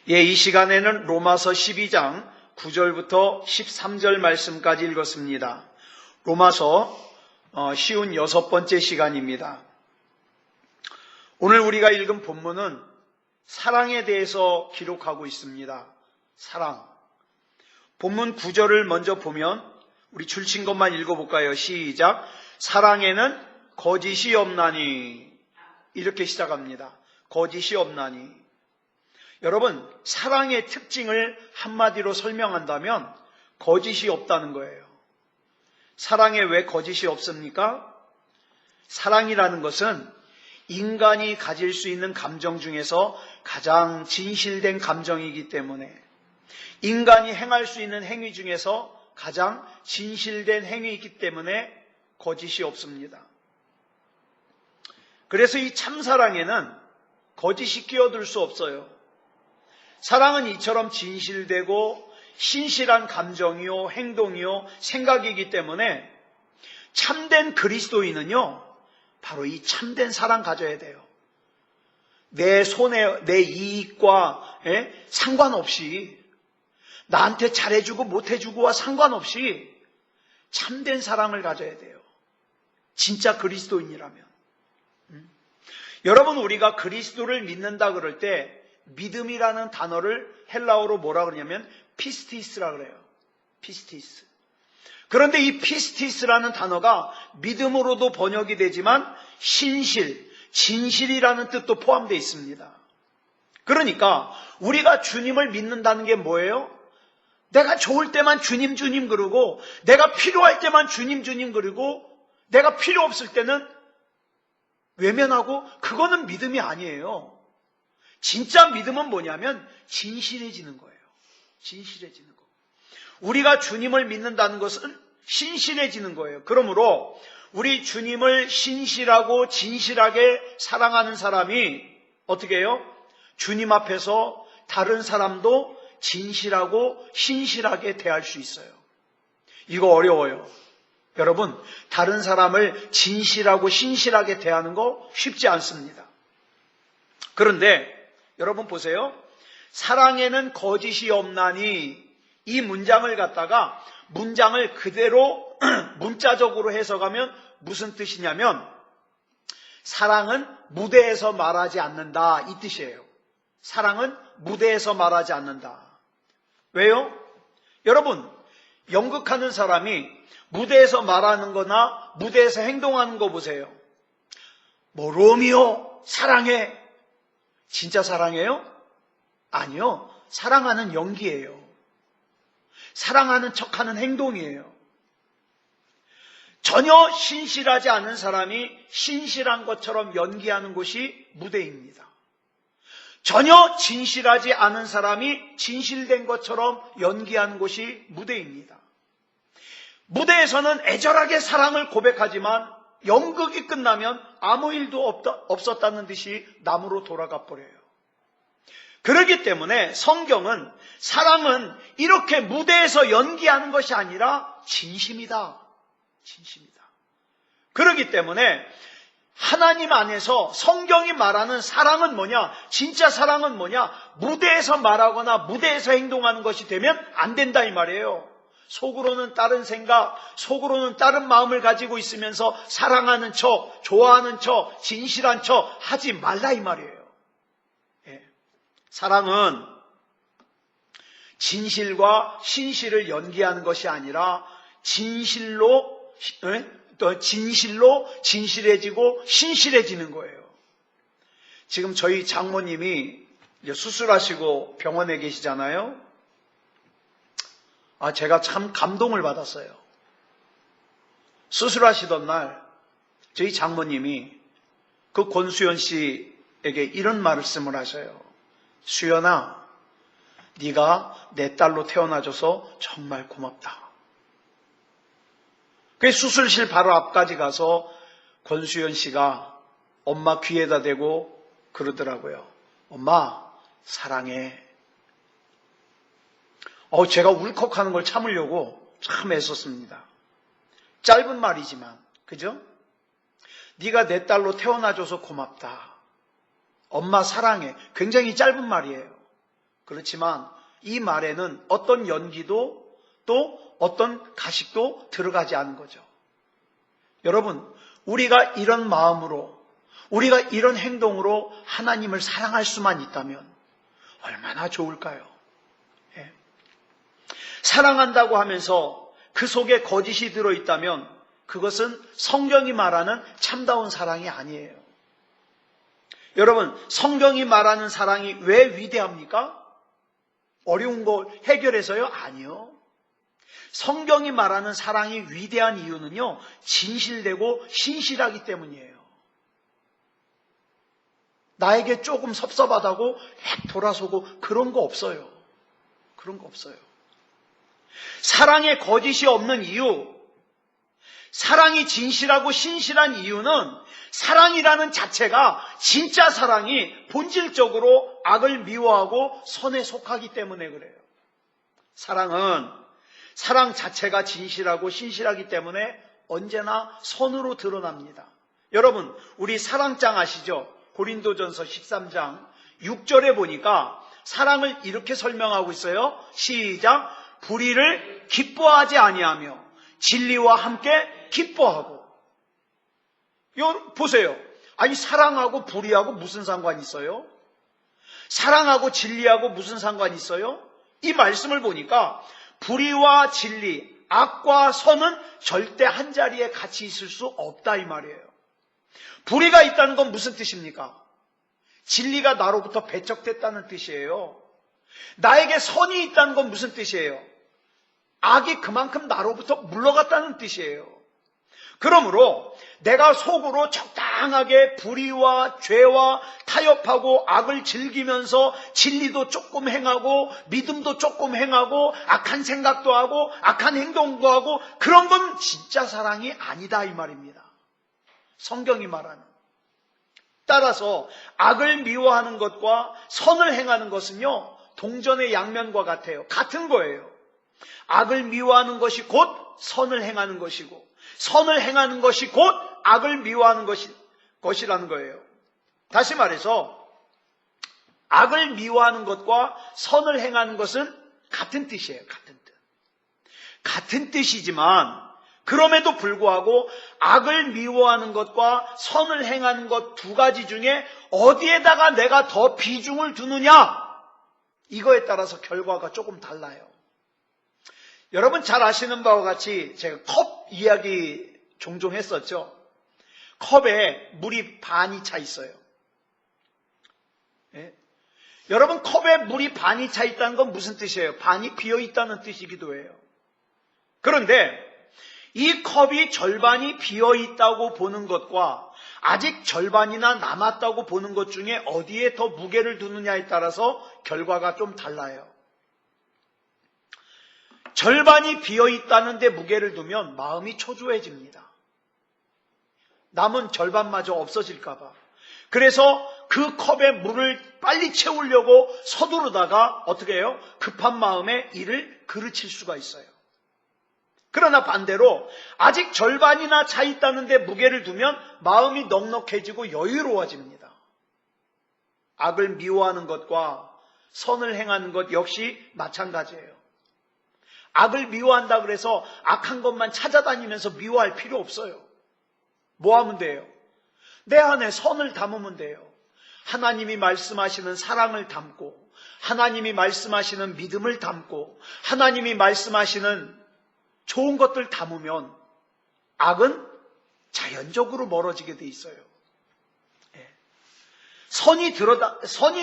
이 시간에는 로마서 12장 9절부터 13절 말씀까지 읽었습니다. 로마서 쉬운 6번째 시간입니다. 오늘 우리가 읽은 본문은 사랑에 대해서 기록하고 있습니다. 사랑. 본문 9절을 먼저 보면 우리 줄친 것만 읽어볼까요? 시작. 사랑에는 거짓이 없나니. 이렇게 시작합니다. 거짓이 없나니. 여러분, 사랑의 특징을 한마디로 설명한다면 거짓이 없다는 거예요. 사랑에 왜 거짓이 없습니까? 사랑이라는 것은 인간이 가질 수 있는 감정 중에서 가장 진실된 감정이기 때문에, 인간이 행할 수 있는 행위 중에서 가장 진실된 행위이기 때문에 거짓이 없습니다. 그래서 이 참사랑에는 거짓이 끼어들 수 없어요. 사랑은 이처럼 진실되고 신실한 감정이요, 행동이요, 생각이기 때문에 참된 그리스도인은요, 바로 이 참된 사랑 가져야 돼요. 내 손에, 내 이익과 상관없이, 나한테 잘해주고 못해주고와 상관없이 참된 사랑을 가져야 돼요. 진짜 그리스도인이라면. 여러분, 우리가 그리스도를 믿는다 그럴 때 믿음이라는 단어를 헬라어로 뭐라 그러냐면 피스티스라 그래요. 피스티스. 그런데 이 피스티스라는 단어가 믿음으로도 번역이 되지만 신실, 진실이라는 뜻도 포함되어 있습니다. 그러니까 우리가 주님을 믿는다는 게 뭐예요? 내가 좋을 때만 주님 주님 그러고, 내가 필요할 때만 주님 주님 그러고, 내가 필요 없을 때는 외면하고, 그거는 믿음이 아니에요. 진짜 믿음은 뭐냐면 진실해지는 거예요. 진실해지는 거. 우리가 주님을 믿는다는 것은 신실해지는 거예요. 그러므로 우리 주님을 신실하고 진실하게 사랑하는 사람이 어떻게 해요? 주님 앞에서 다른 사람도 진실하고 신실하게 대할 수 있어요. 이거 어려워요. 여러분, 다른 사람을 진실하고 신실하게 대하는 거 쉽지 않습니다. 그런데 여러분 보세요. 사랑에는 거짓이 없나니, 이 문장을 갖다가 문장을 그대로 문자적으로 해석하면 무슨 뜻이냐면, 사랑은 무대에서 말하지 않는다, 이 뜻이에요. 사랑은 무대에서 말하지 않는다. 왜요? 여러분, 연극하는 사람이 무대에서 말하는 거나 무대에서 행동하는 거 보세요. 뭐 로미오 사랑해. 진짜 사랑해요? 아니요. 사랑하는 연기예요. 사랑하는 척하는 행동이에요. 전혀 신실하지 않은 사람이 신실한 것처럼 연기하는 곳이 무대입니다. 전혀 진실하지 않은 사람이 진실된 것처럼 연기하는 곳이 무대입니다. 무대에서는 애절하게 사랑을 고백하지만 연극이 끝나면 아무 일도 없었다는 듯이 남으로 돌아가 버려요. 그렇기 때문에 성경은 사랑은 이렇게 무대에서 연기하는 것이 아니라 진심이다. 진심이다. 그렇기 때문에 하나님 안에서 성경이 말하는 사랑은 뭐냐? 진짜 사랑은 뭐냐? 무대에서 말하거나 무대에서 행동하는 것이 되면 안 된다 이 말이에요. 속으로는 다른 생각, 속으로는 다른 마음을 가지고 있으면서 사랑하는 척, 좋아하는 척, 진실한 척 하지 말라 이 말이에요. 예. 사랑은 진실과 신실을 연기하는 것이 아니라 진실로 진실해지고 신실해지는 거예요. 지금 저희 장모님이 수술하시고 병원에 계시잖아요. 제가 참 감동을 받았어요. 수술하시던 날 저희 장모님이 그 권수연 씨에게 이런 말씀을 하셔요. 수연아, 네가 내 딸로 태어나줘서 정말 고맙다. 그 수술실 바로 앞까지 가서 권수연 씨가 엄마 귀에다 대고 그러더라고요. 엄마, 사랑해. 제가 울컥하는 걸 참으려고 참 애썼습니다. 짧은 말이지만, 그죠? 네가 내 딸로 태어나줘서 고맙다. 엄마 사랑해. 굉장히 짧은 말이에요. 그렇지만 이 말에는 어떤 연기도 또 어떤 가식도 들어가지 않은 거죠. 여러분, 우리가 이런 마음으로, 우리가 이런 행동으로 하나님을 사랑할 수만 있다면 얼마나 좋을까요? 예. 사랑한다고 하면서 그 속에 거짓이 들어있다면 그것은 성경이 말하는 참다운 사랑이 아니에요. 여러분, 성경이 말하는 사랑이 왜 위대합니까? 어려운 거 해결해서요? 아니요. 성경이 말하는 사랑이 위대한 이유는요, 진실되고 신실하기 때문이에요. 나에게 조금 섭섭하다고 획 돌아서고 그런 거 없어요. 그런 거 없어요. 사랑에 거짓이 없는 이유, 사랑이 진실하고 신실한 이유는 사랑이라는 자체가 진짜 사랑이 본질적으로 악을 미워하고 선에 속하기 때문에 그래요. 사랑 자체가 진실하고 신실하기 때문에 언제나 선으로 드러납니다. 여러분, 우리 사랑장 아시죠? 고린도전서 13장 6절에 보니까 사랑을 이렇게 설명하고 있어요. 시작. 불의를 기뻐하지 아니하며 진리와 함께 기뻐하고. 보세요. 아니, 사랑하고 불의하고 무슨 상관이 있어요? 사랑하고 진리하고 무슨 상관이 있어요? 이 말씀을 보니까 불의와 진리, 악과 선은 절대 한 자리에 같이 있을 수 없다 이 말이에요. 불의가 있다는 건 무슨 뜻입니까? 진리가 나로부터 배척됐다는 뜻이에요. 나에게 선이 있다는 건 무슨 뜻이에요? 악이 그만큼 나로부터 물러갔다는 뜻이에요. 그러므로 내가 속으로 적당하게 불의와 죄와 타협하고 악을 즐기면서 진리도 조금 행하고 믿음도 조금 행하고 악한 생각도 하고 악한 행동도 하고 그런 건 진짜 사랑이 아니다 이 말입니다. 성경이 말하는. 따라서 악을 미워하는 것과 선을 행하는 것은요, 동전의 양면과 같아요. 같은 거예요. 악을 미워하는 것이 곧 선을 행하는 것이고 선을 행하는 것이 곧 악을 미워하는 것이라는 거예요. 다시 말해서 악을 미워하는 것과 선을 행하는 것은 같은 뜻이에요. 같은 뜻. 같은 뜻이지만 그럼에도 불구하고 악을 미워하는 것과 선을 행하는 것 두 가지 중에 어디에다가 내가 더 비중을 두느냐, 이거에 따라서 결과가 조금 달라요. 여러분 잘 아시는 바와 같이 제가 컵 이야기 종종 했었죠. 컵에 물이 반이 차 있어요. 예? 여러분, 컵에 물이 반이 차 있다는 건 무슨 뜻이에요? 반이 비어 있다는 뜻이기도 해요. 그런데 이 컵이 절반이 비어 있다고 보는 것과 아직 절반이나 남았다고 보는 것 중에 어디에 더 무게를 두느냐에 따라서 결과가 좀 달라요. 절반이 비어 있다는 데 무게를 두면 마음이 초조해집니다. 남은 절반마저 없어질까 봐. 그래서 그 컵에 물을 빨리 채우려고 서두르다가 어떻게 해요? 급한 마음에 이를 그르칠 수가 있어요. 그러나 반대로 아직 절반이나 차 있다는 데 무게를 두면 마음이 넉넉해지고 여유로워집니다. 악을 미워하는 것과 선을 행하는 것 역시 마찬가지예요. 악을 미워한다 그래서 악한 것만 찾아다니면서 미워할 필요 없어요. 뭐 하면 돼요? 내 안에 선을 담으면 돼요. 하나님이 말씀하시는 사랑을 담고, 하나님이 말씀하시는 믿음을 담고, 하나님이 말씀하시는 좋은 것들 담으면 악은 자연적으로 멀어지게 돼 있어요. 선이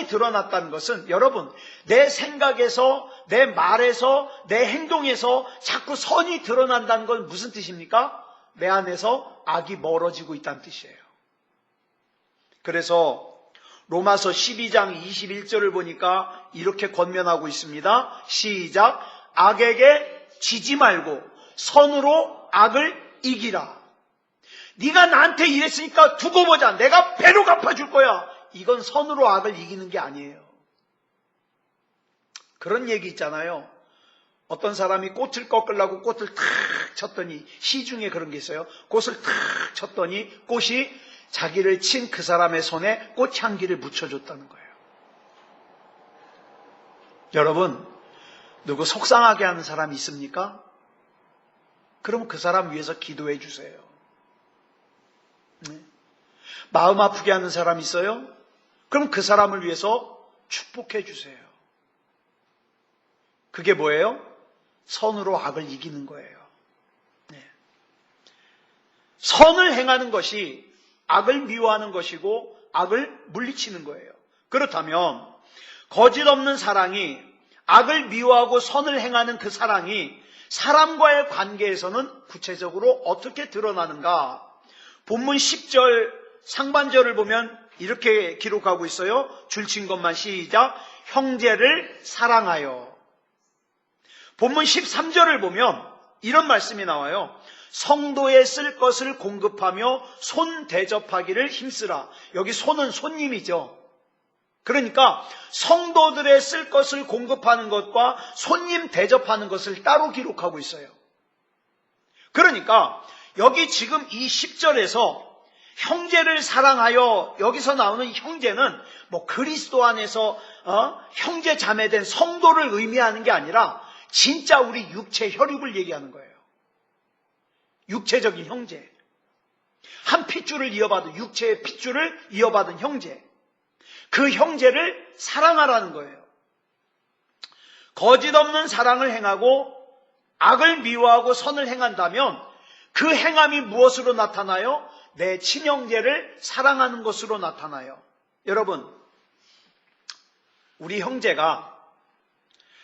드러났다는 것은 여러분, 내 생각에서, 내 말에서, 내 행동에서 자꾸 선이 드러난다는 건 무슨 뜻입니까? 내 안에서 악이 멀어지고 있다는 뜻이에요. 그래서 로마서 12장 21절을 보니까 이렇게 권면하고 있습니다. 시작. 악에게 지지 말고 선으로 악을 이기라. 네가 나한테 이랬으니까 두고 보자. 내가 배로 갚아줄 거야. 이건 선으로 악을 이기는 게 아니에요. 그런 얘기 있잖아요. 어떤 사람이 꽃을 꺾으려고 꽃을 탁 쳤더니, 시중에 그런 게 있어요. 꽃을 탁 쳤더니 꽃이 자기를 친 그 사람의 손에 꽃향기를 묻혀줬다는 거예요. 여러분, 누구 속상하게 하는 사람이 있습니까? 그럼 그 사람 위해서 기도해 주세요. 네. 마음 아프게 하는 사람 있어요? 그럼 그 사람을 위해서 축복해 주세요. 그게 뭐예요? 선으로 악을 이기는 거예요. 네. 선을 행하는 것이 악을 미워하는 것이고 악을 물리치는 거예요. 그렇다면 거짓 없는 사랑이, 악을 미워하고 선을 행하는 그 사랑이 사람과의 관계에서는 구체적으로 어떻게 드러나는가? 본문 10절 상반절을 보면 이렇게 기록하고 있어요. 줄친 것만 시작. 형제를 사랑하여. 본문 13절을 보면 이런 말씀이 나와요. 성도에 쓸 것을 공급하며 손 대접하기를 힘쓰라. 여기 손은 손님이죠. 그러니까 성도들의 쓸 것을 공급하는 것과 손님 대접하는 것을 따로 기록하고 있어요. 그러니까 여기 지금 이 10절에서 형제를 사랑하여, 여기서 나오는 형제는 뭐 그리스도 안에서 형제 자매된 성도를 의미하는 게 아니라 진짜 우리 육체 혈육을 얘기하는 거예요. 육체적인 형제. 한 핏줄을 이어받은, 육체의 핏줄을 이어받은 형제. 그 형제를 사랑하라는 거예요. 거짓 없는 사랑을 행하고 악을 미워하고 선을 행한다면 그 행함이 무엇으로 나타나요? 내 친형제를 사랑하는 것으로 나타나요. 여러분, 우리 형제가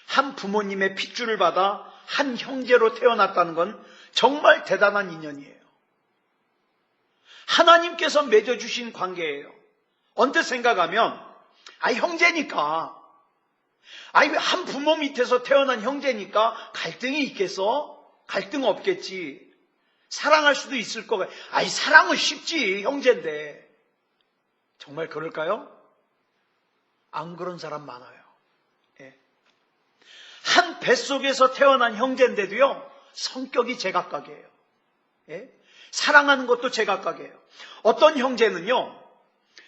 한 부모님의 핏줄을 받아 한 형제로 태어났다는 건 정말 대단한 인연이에요. 하나님께서 맺어주신 관계예요. 언뜻 생각하면 형제니까, 한 부모 밑에서 태어난 형제니까 갈등이 있겠어? 갈등 없겠지. 사랑할 수도 있을 거가. 사랑은 쉽지, 형제인데. 정말 그럴까요? 안 그런 사람 많아요. 예. 한 뱃속에서 태어난 형제인데도요, 성격이 제각각이에요. 예? 사랑하는 것도 제각각이에요. 어떤 형제는요,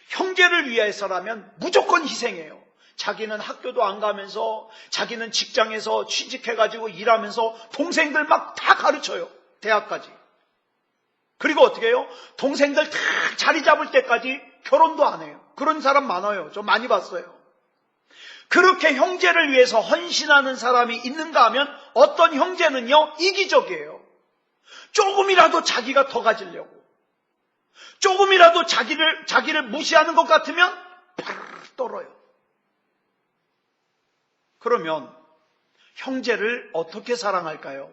형제를 위해서라면 무조건 희생해요. 자기는 학교도 안 가면서, 자기는 직장에서 취직해가지고 일하면서 동생들 막 다 가르쳐요. 대학까지. 그리고 어떻게 해요? 동생들 다 자리 잡을 때까지 결혼도 안 해요. 그런 사람 많아요. 저 많이 봤어요. 그렇게 형제를 위해서 헌신하는 사람이 있는가 하면 어떤 형제는요, 이기적이에요. 조금이라도 자기가 더 가지려고. 조금이라도 자기를 무시하는 것 같으면 팍 떨어요. 그러면 형제를 어떻게 사랑할까요?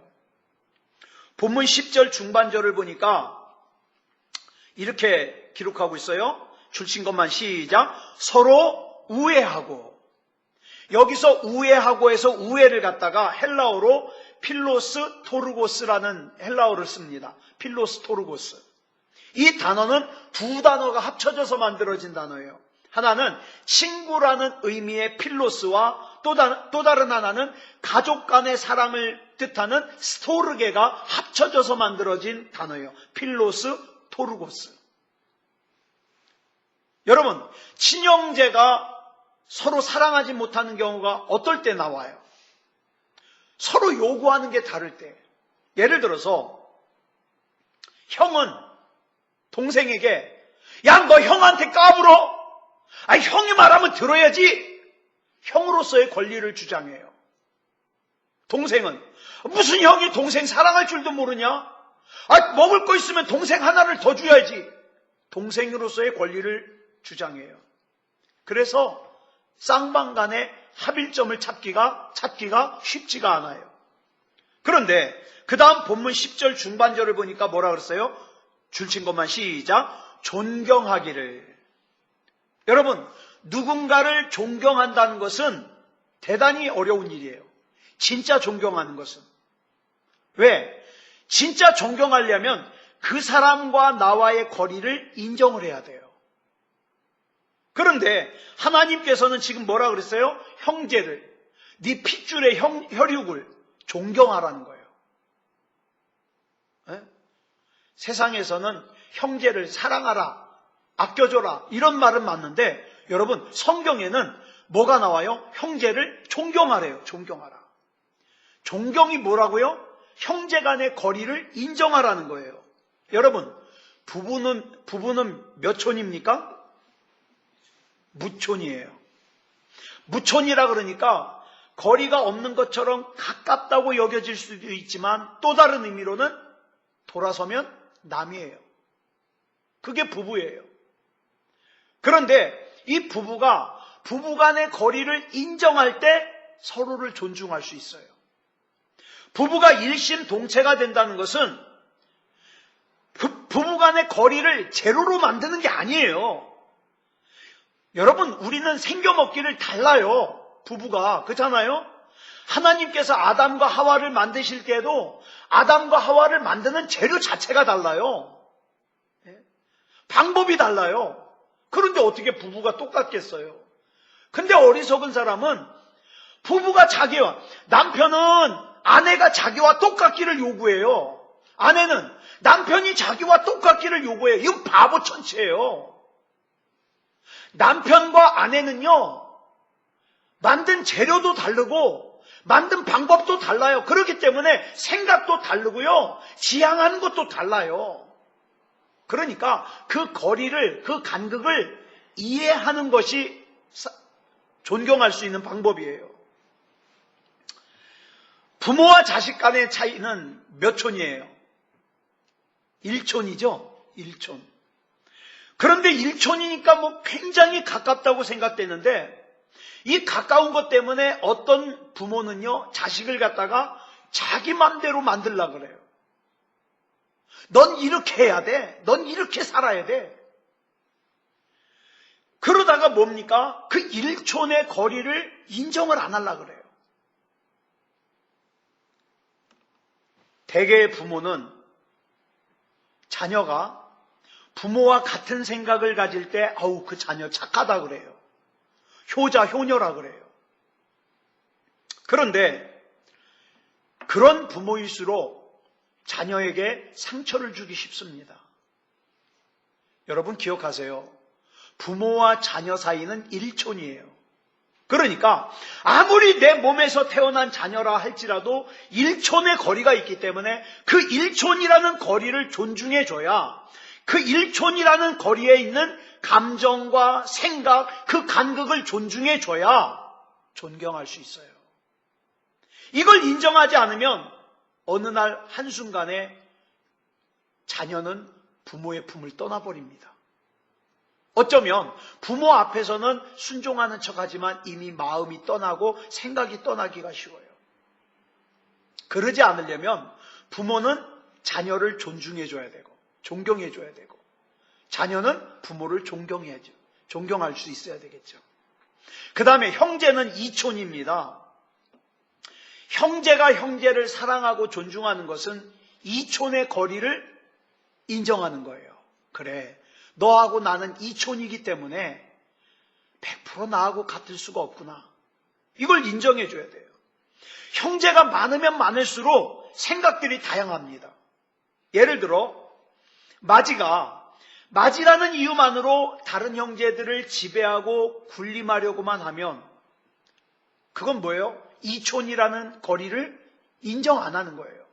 본문 10절 중반절을 보니까 이렇게 기록하고 있어요. 줄친 것만 시작. 서로 우애하고. 여기서 우애하고에서 우애를 갖다가 헬라어로 필로스 토르고스라는 헬라어를 씁니다. 필로스 토르고스. 이 단어는 두 단어가 합쳐져서 만들어진 단어예요. 하나는 친구라는 의미의 필로스와 또 다른 하나는 가족 간의 사랑을 뜻하는 스토르게가 합쳐져서 만들어진 단어예요. 필로스 토르고스. 여러분, 친형제가 서로 사랑하지 못하는 경우가 어떨 때 나와요? 서로 요구하는 게 다를 때. 예를 들어서 형은 동생에게 야, 너 형한테 까불어? 형이 말하면 들어야지. 형으로서의 권리를 주장해요. 동생은 무슨 형이 동생 사랑할 줄도 모르냐? 먹을 거 있으면 동생 하나를 더 줘야지. 동생으로서의 권리를 주장해요. 그래서 쌍방 간의 합일점을 찾기가 쉽지가 않아요. 그런데 그 다음 본문 10절 중반절을 보니까 뭐라 그랬어요? 줄친 것만 시작. 존경하기를. 여러분, 누군가를 존경한다는 것은 대단히 어려운 일이에요. 진짜 존경하는 것은. 왜? 진짜 존경하려면 그 사람과 나와의 거리를 인정을 해야 돼요. 그런데 하나님께서는 지금 뭐라 그랬어요? 형제를, 네 핏줄의 혈육을 존경하라는 거예요. 네? 세상에서는 형제를 사랑하라, 아껴줘라 이런 말은 맞는데 여러분, 성경에는 뭐가 나와요? 형제를 존경하래요. 존경하라. 존경이 뭐라고요? 형제 간의 거리를 인정하라는 거예요. 여러분, 부부는 몇 촌입니까? 무촌이에요. 무촌이라 그러니까 거리가 없는 것처럼 가깝다고 여겨질 수도 있지만 또 다른 의미로는 돌아서면 남이에요. 그게 부부예요. 그런데 이 부부가 부부간의 거리를 인정할 때 서로를 존중할 수 있어요. 부부가 일심동체가 된다는 것은 부부간의 거리를 제로로 만드는 게 아니에요. 여러분, 우리는 생겨먹기를 달라요. 부부가. 그렇잖아요? 하나님께서 아담과 하와를 만드실 때에도 아담과 하와를 만드는 재료 자체가 달라요. 방법이 달라요. 그런데 어떻게 부부가 똑같겠어요? 근데 어리석은 사람은 부부가 남편은 아내가 자기와 똑같기를 요구해요. 아내는 남편이 자기와 똑같기를 요구해요. 이건 바보 천치예요. 남편과 아내는요, 만든 재료도 다르고 만든 방법도 달라요. 그렇기 때문에 생각도 다르고요, 지향하는 것도 달라요. 그러니까 그 거리를, 그 간극을 이해하는 것이 존경할 수 있는 방법이에요. 부모와 자식 간의 차이는 몇 촌이에요? 1촌이죠? 1촌. 그런데 1촌이니까 굉장히 가깝다고 생각되는데 이 가까운 것 때문에 어떤 부모는요, 자식을 갖다가 자기 맘대로 만들려고 그래요. 넌 이렇게 해야 돼. 넌 이렇게 살아야 돼. 그러다가 뭡니까? 그 1촌의 거리를 인정을 안 하려고 그래요. 대개의 부모는 자녀가 부모와 같은 생각을 가질 때 그 자녀 착하다 그래요. 효자, 효녀라 그래요. 그런데 그런 부모일수록 자녀에게 상처를 주기 쉽습니다. 여러분 기억하세요. 부모와 자녀 사이는 1촌이에요. 그러니까 아무리 내 몸에서 태어난 자녀라 할지라도 1촌의 거리가 있기 때문에 그 1촌이라는 거리를 존중해줘야 그 1촌이라는 거리에 있는 감정과 생각, 그 간극을 존중해줘야 존경할 수 있어요. 이걸 인정하지 않으면 어느 날 한순간에 자녀는 부모의 품을 떠나버립니다. 어쩌면 부모 앞에서는 순종하는 척하지만 이미 마음이 떠나고 생각이 떠나기가 쉬워요. 그러지 않으려면 부모는 자녀를 존중해줘야 되고 존경해줘야 되고 자녀는 부모를 존경해야죠. 존경할 수 있어야 되겠죠. 그 다음에 형제는 2촌입니다. 형제가 형제를 사랑하고 존중하는 것은 2촌의 거리를 인정하는 거예요. 그래, 너하고 나는 2촌이기 때문에 100% 나하고 같을 수가 없구나. 이걸 인정해줘야 돼요. 형제가 많으면 많을수록 생각들이 다양합니다. 예를 들어 마지라는 이유만으로 다른 형제들을 지배하고 군림하려고만 하면 그건 뭐예요? 2촌이라는 거리를 인정 안 하는 거예요.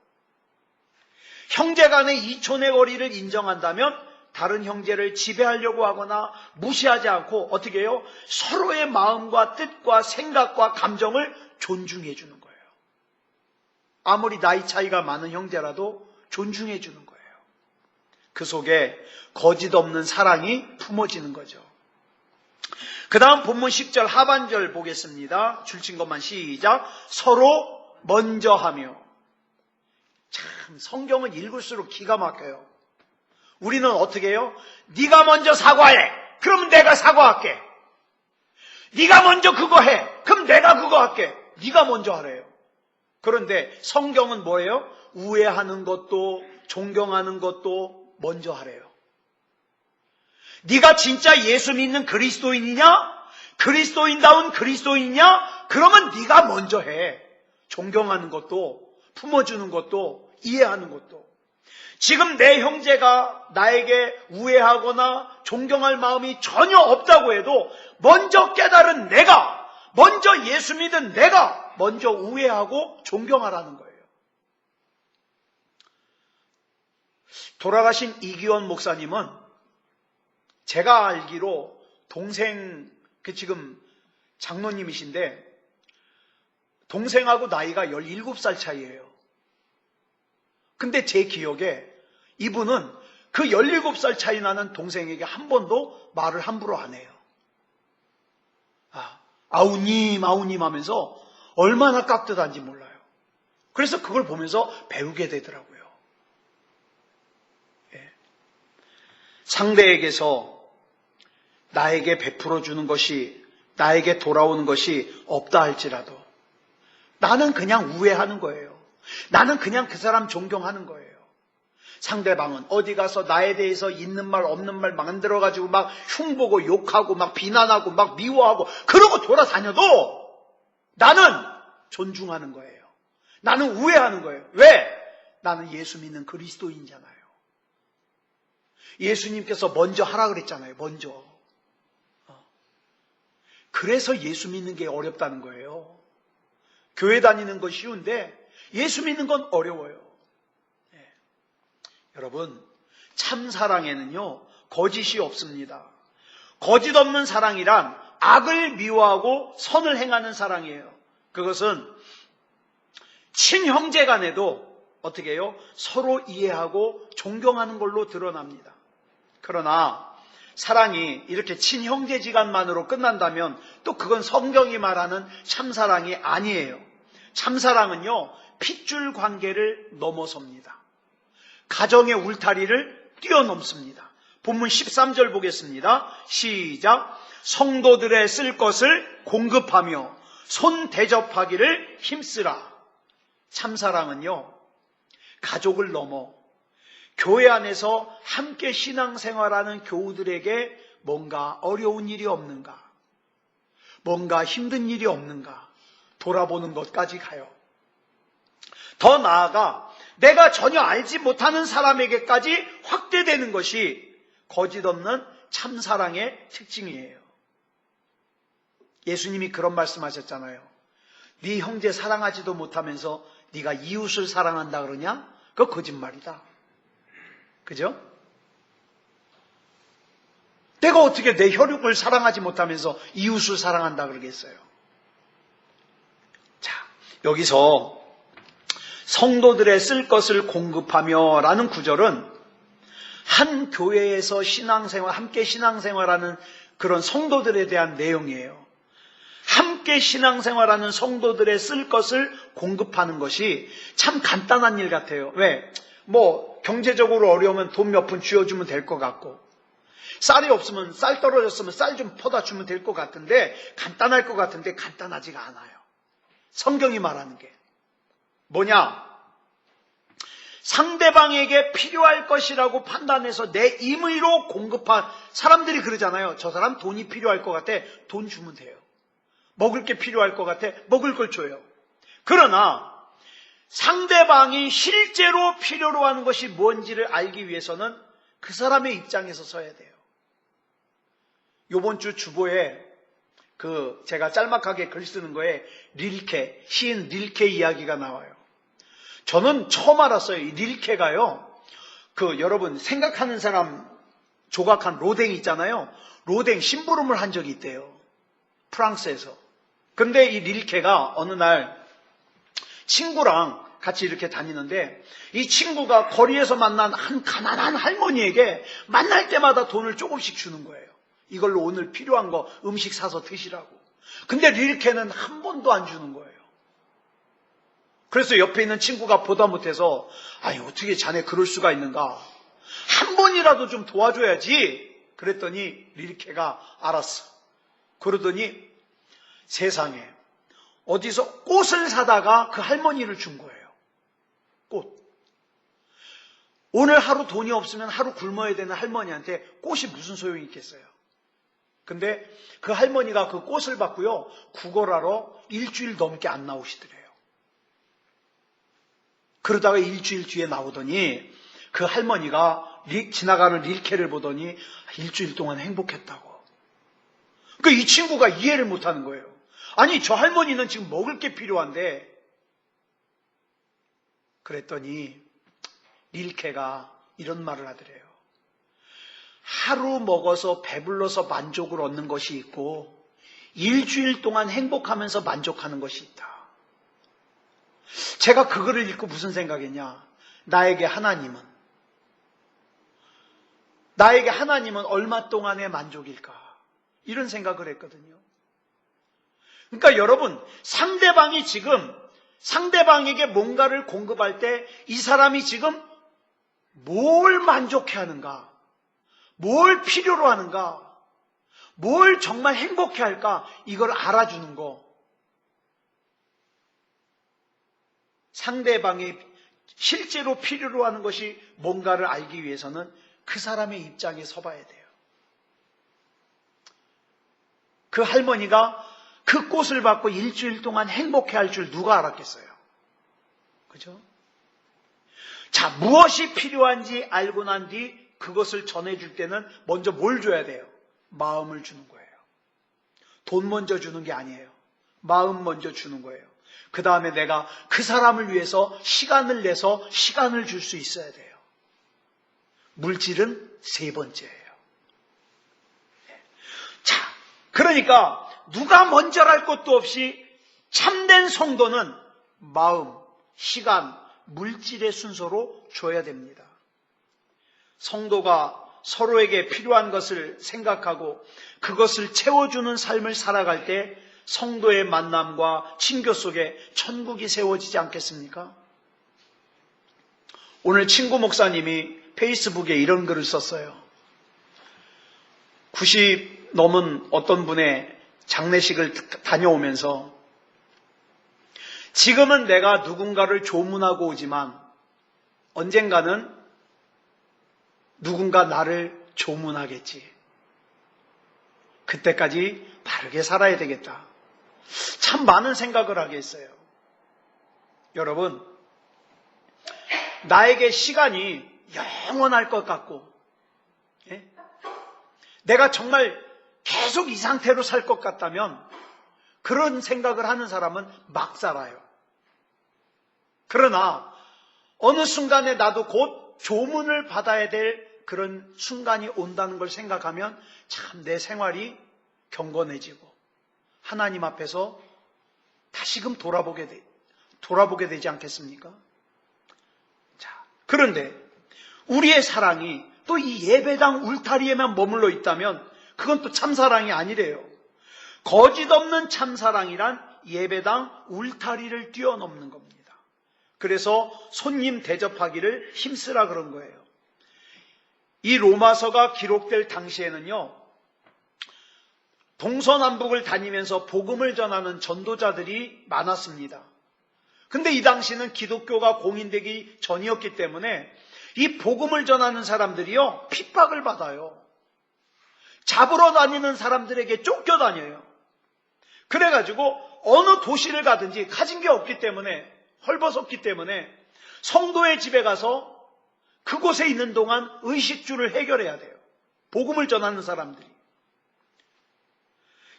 형제 간의 2촌의 거리를 인정한다면 다른 형제를 지배하려고 하거나 무시하지 않고 어떻게 해요? 서로의 마음과 뜻과 생각과 감정을 존중해 주는 거예요. 아무리 나이 차이가 많은 형제라도 존중해 주는 거예요. 그 속에 거짓 없는 사랑이 품어지는 거죠. 그 다음 본문 10절 하반절 보겠습니다. 줄친 것만 시작. 서로 먼저 하며. 참 성경은 읽을수록 기가 막혀요. 우리는 어떻게 해요? 네가 먼저 사과해. 그럼 내가 사과할게. 네가 먼저 그거 해. 그럼 내가 그거 할게. 네가 먼저 하래요. 그런데 성경은 뭐예요? 우애하는 것도 존경하는 것도 먼저 하래요. 네가 진짜 예수 믿는 그리스도인이냐? 그리스도인다운 그리스도인이냐? 그러면 네가 먼저 해. 존경하는 것도 품어주는 것도 이해하는 것도. 지금 내 형제가 나에게 우애하거나 존경할 마음이 전혀 없다고 해도 먼저 깨달은 내가 먼저 예수 믿은 내가 먼저 우애하고 존경하라는 거예요. 돌아가신 이기원 목사님은 제가 알기로 동생, 지금 장로님이신데 동생하고 나이가 17살 차이예요. 근데 제 기억에 이분은 그 17살 차이 나는 동생에게 한 번도 말을 함부로 안 해요. 아우님 하면서 얼마나 깍듯한지 몰라요. 그래서 그걸 보면서 배우게 되더라고요. 예. 상대에게서 나에게 베풀어 주는 것이, 나에게 돌아오는 것이 없다 할지라도 나는 그냥 우애하는 거예요. 나는 그냥 그 사람 존경하는 거예요. 상대방은 어디 가서 나에 대해서 있는 말 없는 말 만들어가지고 막 흉보고 욕하고 막 비난하고 막 미워하고 그러고 돌아다녀도 나는 존중하는 거예요. 나는 우애하는 거예요. 왜? 나는 예수 믿는 그리스도인이잖아요. 예수님께서 먼저 하라 그랬잖아요. 먼저. 그래서 예수 믿는 게 어렵다는 거예요. 교회 다니는 건 쉬운데 예수 믿는 건 어려워요. 네. 여러분, 참 사랑에는요 거짓이 없습니다. 거짓 없는 사랑이란 악을 미워하고 선을 행하는 사랑이에요. 그것은 친형제 간에도 어떻게 해요? 서로 이해하고 존경하는 걸로 드러납니다. 그러나 사랑이 이렇게 친형제지간만으로 끝난다면 또 그건 성경이 말하는 참사랑이 아니에요. 참사랑은요 핏줄 관계를 넘어섭니다. 가정의 울타리를 뛰어넘습니다. 본문 13절 보겠습니다. 시작. 성도들의 쓸 것을 공급하며 손 대접하기를 힘쓰라. 참사랑은요 가족을 넘어 교회 안에서 함께 신앙생활하는 교우들에게 뭔가 어려운 일이 없는가, 뭔가 힘든 일이 없는가 돌아보는 것까지 가요. 더 나아가 내가 전혀 알지 못하는 사람에게까지 확대되는 것이 거짓 없는 참사랑의 특징이에요. 예수님이 그런 말씀하셨잖아요. 네 형제 사랑하지도 못하면서 네가 이웃을 사랑한다 그러냐? 그거 거짓말이다. 그죠? 내가 어떻게 내 혈육을 사랑하지 못하면서 이웃을 사랑한다 그러겠어요? 자, 여기서 성도들의 쓸 것을 공급하며 라는 구절은 한 교회에서 신앙생활, 함께 신앙생활하는 그런 성도들에 대한 내용이에요. 함께 신앙생활하는 성도들의 쓸 것을 공급하는 것이 참 간단한 일 같아요. 왜? 경제적으로 어려우면 돈 몇 푼 쥐어주면 될 것 같고, 쌀이 없으면 쌀 떨어졌으면 쌀 좀 퍼다 주면 될 것 같은데, 간단할 것 같은데 간단하지가 않아요. 성경이 말하는 게 뭐냐? 상대방에게 필요할 것이라고 판단해서 내 임의로 공급한 사람들이 그러잖아요. 저 사람 돈이 필요할 것 같아. 돈 주면 돼요. 먹을 게 필요할 것 같아. 먹을 걸 줘요. 그러나 상대방이 실제로 필요로 하는 것이 뭔지를 알기 위해서는 그 사람의 입장에서 서야 돼요. 요번 주 주보에 제가 짤막하게 글 쓰는 거에 시인 릴케 이야기가 나와요. 저는 처음 알았어요. 이 릴케가요. 여러분 생각하는 사람 조각한 로댕 있잖아요. 로댕 심부름을 한 적이 있대요. 프랑스에서. 근데 이 릴케가 어느 날 친구랑 같이 이렇게 다니는데 이 친구가 거리에서 만난 한 가난한 할머니에게 만날 때마다 돈을 조금씩 주는 거예요. 이걸로 오늘 필요한 거 음식 사서 드시라고. 근데 릴케는 한 번도 안 주는 거예요. 그래서 옆에 있는 친구가 보다 못해서 어떻게 자네 그럴 수가 있는가. 한 번이라도 좀 도와줘야지. 그랬더니 릴케가 알았어. 그러더니 세상에 어디서 꽃을 사다가 그 할머니를 준 거예요. 꽃. 오늘 하루 돈이 없으면 하루 굶어야 되는 할머니한테 꽃이 무슨 소용이 있겠어요. 근데 그 할머니가 그 꽃을 받고요. 구걸하러 일주일 넘게 안 나오시더래요. 그러다가 일주일 뒤에 나오더니 그 할머니가 지나가는 릴케를 보더니 일주일 동안 행복했다고. 이 친구가 이해를 못하는 거예요. 아니, 저 할머니는 지금 먹을 게 필요한데. 그랬더니 릴케가 이런 말을 하더래요. 하루 먹어서 배불러서 만족을 얻는 것이 있고 일주일 동안 행복하면서 만족하는 것이 있다. 제가 그거를 읽고 무슨 생각했냐? 나에게 하나님은 얼마 동안의 만족일까? 이런 생각을 했거든요. 그러니까 여러분, 상대방에게 뭔가를 공급할 때 이 사람이 지금 뭘 만족해 하는가? 뭘 필요로 하는가? 뭘 정말 행복해 할까? 이걸 알아주는 거. 상대방이 실제로 필요로 하는 것이 뭔가를 알기 위해서는 그 사람의 입장에 서봐야 돼요. 그 할머니가 그 꽃을 받고 일주일 동안 행복해 할 줄 누가 알았겠어요? 그죠? 자, 무엇이 필요한지 알고 난 뒤 그것을 전해줄 때는 먼저 뭘 줘야 돼요? 마음을 주는 거예요. 돈 먼저 주는 게 아니에요. 마음 먼저 주는 거예요. 그 다음에 내가 그 사람을 위해서 시간을 내서 시간을 줄 수 있어야 돼요. 물질은 세 번째예요. 자, 그러니까 누가 먼저랄 것도 없이 참된 성도는 마음, 시간, 물질의 순서로 줘야 됩니다. 성도가 서로에게 필요한 것을 생각하고 그것을 채워주는 삶을 살아갈 때 성도의 만남과 친교 속에 천국이 세워지지 않겠습니까? 오늘 친구 목사님이 페이스북에 이런 글을 썼어요. 90 넘은 어떤 분의 장례식을 다녀오면서 지금은 내가 누군가를 조문하고 오지만 언젠가는 누군가 나를 조문하겠지. 그때까지 바르게 살아야 되겠다. 참 많은 생각을 하게 했어요. 여러분, 나에게 시간이 영원할 것 같고 내가 정말 계속 이 상태로 살 것 같다면 그런 생각을 하는 사람은 막 살아요. 그러나 어느 순간에 나도 곧 조문을 받아야 될 그런 순간이 온다는 걸 생각하면 참 내 생활이 경건해지고 하나님 앞에서 다시금 돌아보게 되지 않겠습니까? 자, 그런데 우리의 사랑이 또 이 예배당 울타리에만 머물러 있다면 그건 또 참사랑이 아니래요. 거짓 없는 참사랑이란 예배당 울타리를 뛰어넘는 겁니다. 그래서 손님 대접하기를 힘쓰라 그런 거예요. 이 로마서가 기록될 당시에는요, 동서남북을 다니면서 복음을 전하는 전도자들이 많았습니다. 근데 이 당시는 기독교가 공인되기 전이었기 때문에 이 복음을 전하는 사람들이요, 핍박을 받아요. 잡으러 다니는 사람들에게 쫓겨다녀요. 그래가지고 어느 도시를 가든지 가진 게 없기 때문에, 헐벗었기 때문에 성도의 집에 가서 그곳에 있는 동안 의식주를 해결해야 돼요. 복음을 전하는 사람들이.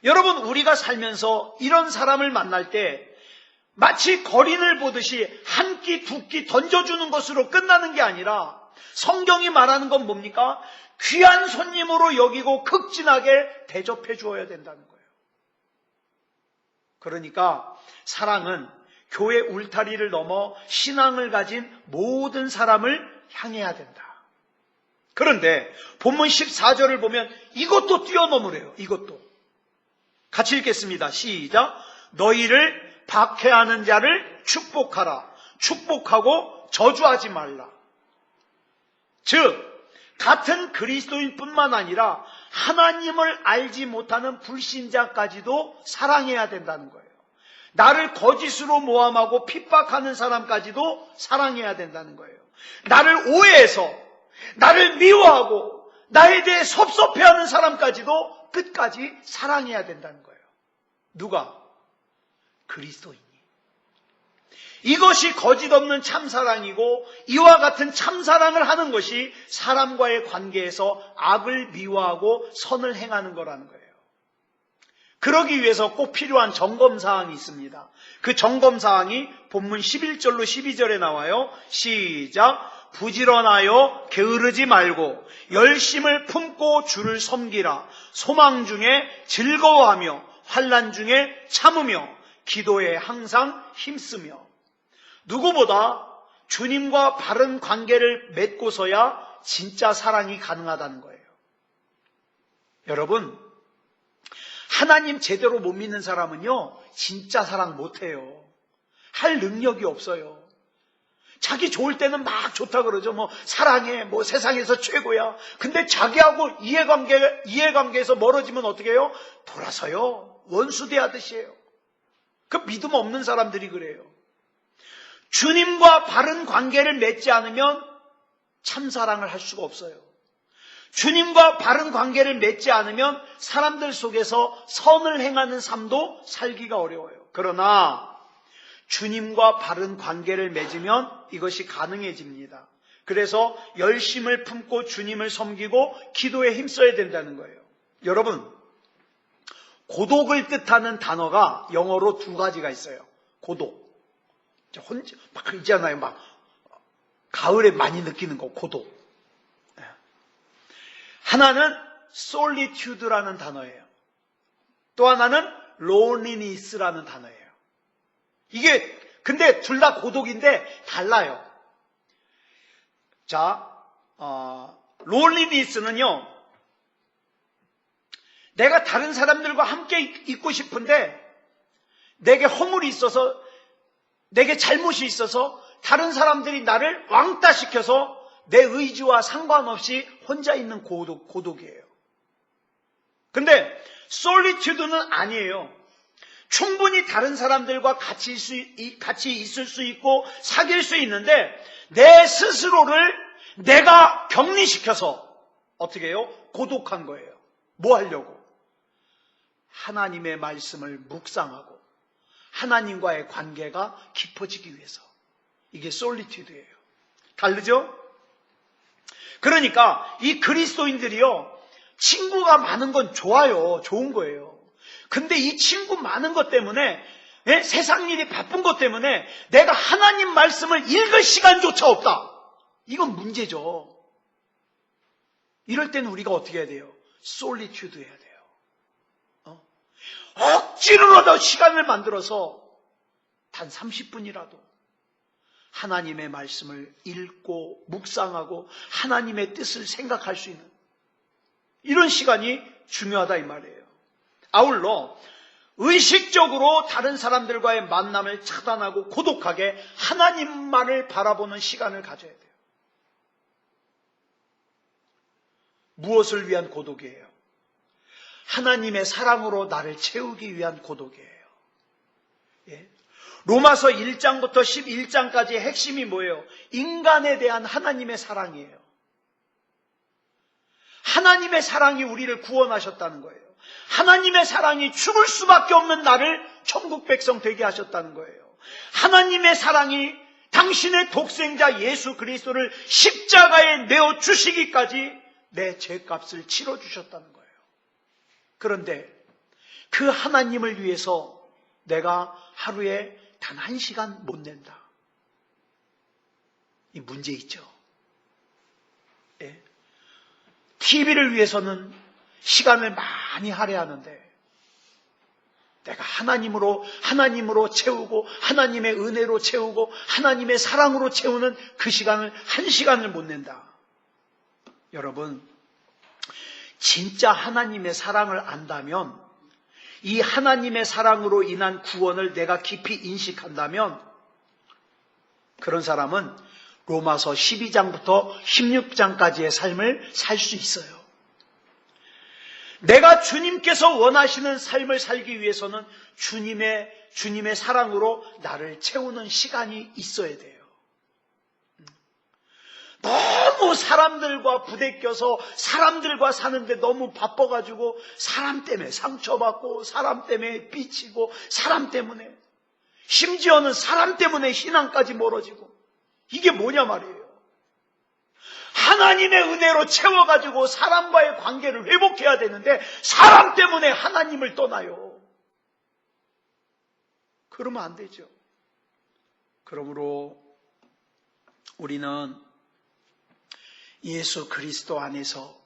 여러분, 우리가 살면서 이런 사람을 만날 때 마치 거린을 보듯이 한 끼, 두 끼 던져주는 것으로 끝나는 게 아니라 성경이 말하는 건 뭡니까? 귀한 손님으로 여기고 극진하게 대접해 주어야 된다는 거예요. 그러니까 사랑은 교회 울타리를 넘어 신앙을 가진 모든 사람을 향해야 된다. 그런데 본문 14절을 보면 이것도 뛰어넘으래요. 이것도. 같이 읽겠습니다. 시작. 너희를 박해하는 자를 축복하라. 축복하고 저주하지 말라. 즉 같은 그리스도인뿐만 아니라 하나님을 알지 못하는 불신자까지도 사랑해야 된다는 거예요. 나를 거짓으로 모함하고 핍박하는 사람까지도 사랑해야 된다는 거예요. 나를 오해해서 나를 미워하고 나에 대해 섭섭해하는 사람까지도 끝까지 사랑해야 된다는 거예요. 누가? 그리스도인이. 이것이 거짓 없는 참사랑이고 이와 같은 참사랑을 하는 것이 사람과의 관계에서 악을 미워하고 선을 행하는 거라는 거예요. 그러기 위해서 꼭 필요한 점검사항이 있습니다. 그 점검사항이 본문 11절로 12절에 나와요. 시작. 부지런하여 게으르지 말고 열심을 품고 주를 섬기라. 소망 중에 즐거워하며 환난 중에 참으며 기도에 항상 힘쓰며. 누구보다 주님과 바른 관계를 맺고서야 진짜 사랑이 가능하다는 거예요. 여러분, 하나님 제대로 못 믿는 사람은요, 진짜 사랑 못해요. 할 능력이 없어요. 자기 좋을 때는 막 좋다 그러죠. 사랑해, 세상에서 최고야. 근데 자기하고 이해관계에서 멀어지면 어떻게 해요? 돌아서요. 원수 대하듯이 해요. 그 믿음 없는 사람들이 그래요. 주님과 바른 관계를 맺지 않으면 참사랑을 할 수가 없어요. 주님과 바른 관계를 맺지 않으면 사람들 속에서 선을 행하는 삶도 살기가 어려워요. 그러나 주님과 바른 관계를 맺으면 이것이 가능해집니다. 그래서 열심을 품고 주님을 섬기고 기도에 힘써야 된다는 거예요. 여러분, 고독을 뜻하는 단어가 영어로 두 가지가 있어요. 고독. 혼자 막 있잖아요. 막 가을에 많이 느끼는 거, 고독. 하나는 solitude라는 단어예요. 또 하나는 loneliness라는 단어예요. 이게 근데 둘 다 고독인데 달라요. 자, loneliness는요, 내가 다른 사람들과 함께 있고 싶은데 내게 허물이 있어서, 내게 잘못이 있어서 다른 사람들이 나를 왕따시켜서 내 의지와 상관없이 혼자 있는 고독이에요. 근데 솔리튜드는 아니에요. 충분히 다른 사람들과 같이 있을 수 있고 사귈 수 있는데 내 스스로를 내가 격리시켜서 어떻게 해요? 고독한 거예요. 뭐 하려고? 하나님의 말씀을 묵상하고 하나님과의 관계가 깊어지기 위해서. 이게 솔리튜드예요. 다르죠? 그러니까 이 그리스도인들이요, 친구가 많은 건 좋아요. 좋은 거예요. 근데 이 친구 많은 것 때문에, 세상 일이 바쁜 것 때문에 내가 하나님 말씀을 읽을 시간조차 없다. 이건 문제죠. 이럴 때는 우리가 어떻게 해야 돼요? 솔리튜드 해야 돼요. 억지로라도 시간을 만들어서 단 30분이라도 하나님의 말씀을 읽고 묵상하고 하나님의 뜻을 생각할 수 있는 이런 시간이 중요하다 이 말이에요. 아울러 의식적으로 다른 사람들과의 만남을 차단하고 고독하게 하나님만을 바라보는 시간을 가져야 돼요. 무엇을 위한 고독이에요? 하나님의 사랑으로 나를 채우기 위한 고독이에요. 예? 로마서 1장부터 11장까지의 핵심이 뭐예요? 인간에 대한 하나님의 사랑이에요. 하나님의 사랑이 우리를 구원하셨다는 거예요. 하나님의 사랑이 죽을 수밖에 없는 나를 천국 백성 되게 하셨다는 거예요. 하나님의 사랑이 당신의 독생자 예수 그리스도를 십자가에 내어 주시기까지 내 죄값을 치러주셨다는 거예요. 그런데 그 하나님을 위해서 내가 하루에 단 1시간 못 낸다. 이 문제 있죠. 예. TV를 위해서는 시간을 많이 할애하는데 내가 하나님으로 채우고 하나님의 은혜로 채우고 하나님의 사랑으로 채우는 그 시간을 1시간을 못 낸다. 여러분, 진짜 하나님의 사랑을 안다면, 이 하나님의 사랑으로 인한 구원을 내가 깊이 인식한다면 그런 사람은 로마서 12장부터 16장까지의 삶을 살 수 있어요. 내가 주님께서 원하시는 삶을 살기 위해서는 주님의 사랑으로 나를 채우는 시간이 있어야 돼요. 너무 사람들과 부대껴서 사람들과 사는데 너무 바빠가지고 사람 때문에 상처받고 사람 때문에 삐치고 사람 때문에 심지어는 사람 때문에 신앙까지 멀어지고 이게 뭐냐 말이에요. 하나님의 은혜로 채워가지고 사람과의 관계를 회복해야 되는데 사람 때문에 하나님을 떠나요. 그러면 안 되죠. 그러므로 우리는 예수 그리스도 안에서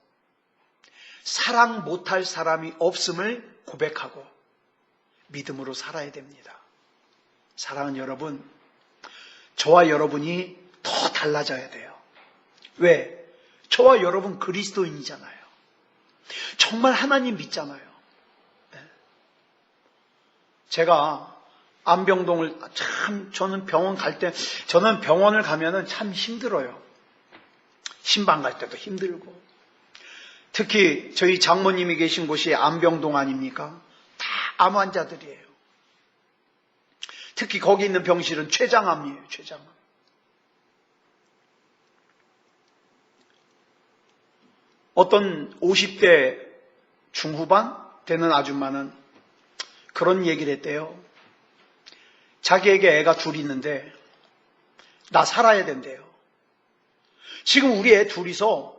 사랑 못할 사람이 없음을 고백하고 믿음으로 살아야 됩니다. 사랑하는 여러분, 저와 여러분이 더 달라져야 돼요. 왜? 저와 여러분 그리스도인이잖아요. 정말 하나님 믿잖아요. 제가 안병동을 저는 병원 갈 때, 저는 병원을 가면은 참 힘들어요. 신방 갈 때도 힘들고. 특히 저희 장모님이 계신 곳이 안병동 아닙니까? 다 암 환자들이에요. 특히 거기 있는 병실은 췌장암이에요. 췌장암. 어떤 50대 중후반 되는 아줌마는 그런 얘기를 했대요. 자기에게 애가 둘 있는데 나 살아야 된대요. 지금 우리 애 둘이서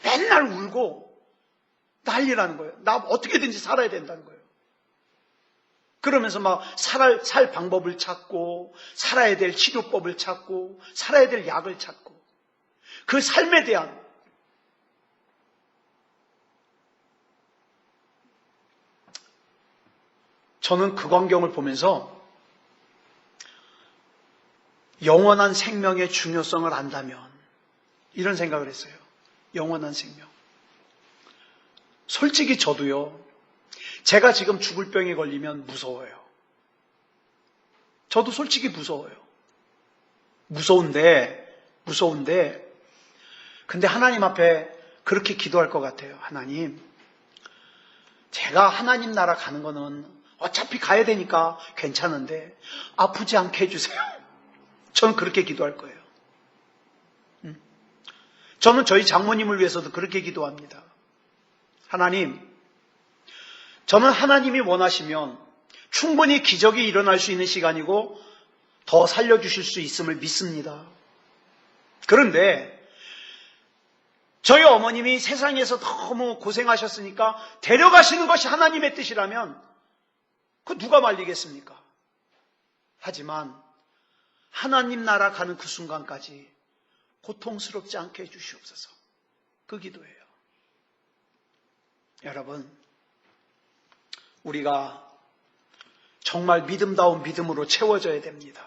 맨날 울고 난리라는 거예요. 나 어떻게든지 살아야 된다는 거예요. 그러면서 막 살 방법을 찾고 살아야 될 치료법을 찾고 살아야 될 약을 찾고 그 삶에 대한 저는 그 광경을 보면서 영원한 생명의 중요성을 안다면 이런 생각을 했어요. 영원한 생명. 솔직히 저도요. 제가 지금 죽을 병에 걸리면 무서워요. 저도 솔직히 무서워요. 무서운데 근데 하나님 앞에 그렇게 기도할 것 같아요. 하나님, 제가 하나님 나라 가는 거는 어차피 가야 되니까 괜찮은데 아프지 않게 해주세요. 저는 그렇게 기도할 거예요. 저는 저희 장모님을 위해서도 그렇게 기도합니다. 하나님, 저는 하나님이 원하시면 충분히 기적이 일어날 수 있는 시간이고 더 살려주실 수 있음을 믿습니다. 그런데 저희 어머님이 세상에서 너무 고생하셨으니까 데려가시는 것이 하나님의 뜻이라면 그 누가 말리겠습니까? 하지만 하나님 나라 가는 그 순간까지 고통스럽지 않게 해주시옵소서. 그 기도예요. 여러분, 우리가 정말 믿음다운 믿음으로 채워져야 됩니다.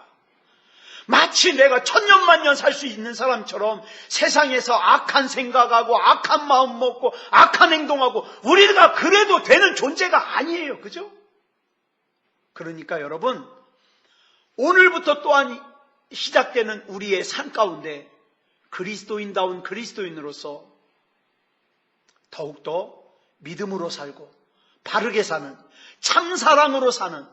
마치 내가 천년만년 살 수 있는 사람처럼 세상에서 악한 생각하고 악한 마음 먹고 악한 행동하고 우리가 그래도 되는 존재가 아니에요. 그죠? 그러니까 여러분, 오늘부터 또한 시작되는 우리의 삶 가운데 그리스도인다운 그리스도인으로서 더욱더 믿음으로 살고 바르게 사는 참사랑으로 사는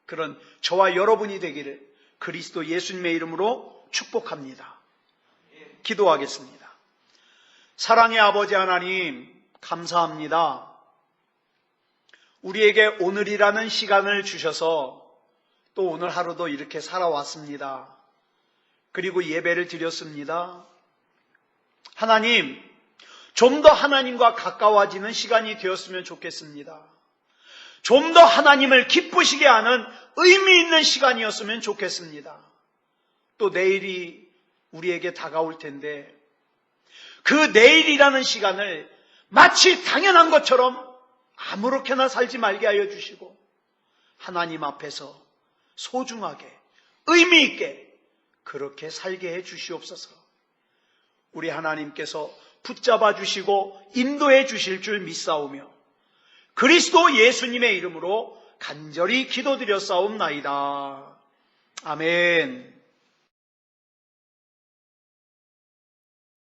그런 저와 여러분이 되기를 그리스도 예수님의 이름으로 축복합니다. 기도하겠습니다. 사랑의 아버지 하나님, 감사합니다. 우리에게 오늘이라는 시간을 주셔서 또 오늘 하루도 이렇게 살아왔습니다. 그리고 예배를 드렸습니다. 하나님, 좀 더 하나님과 가까워지는 시간이 되었으면 좋겠습니다. 좀 더 하나님을 기쁘시게 하는 의미 있는 시간이었으면 좋겠습니다. 또 내일이 우리에게 다가올 텐데 그 내일이라는 시간을 마치 당연한 것처럼 아무렇게나 살지 말게 하여 주시고 하나님 앞에서 소중하게 의미 있게 그렇게 살게 해 주시옵소서. 우리 하나님께서 붙잡아 주시고 인도해 주실 줄 믿사오며 그리스도 예수님의 이름으로 간절히 기도드렸사옵나이다. 아멘.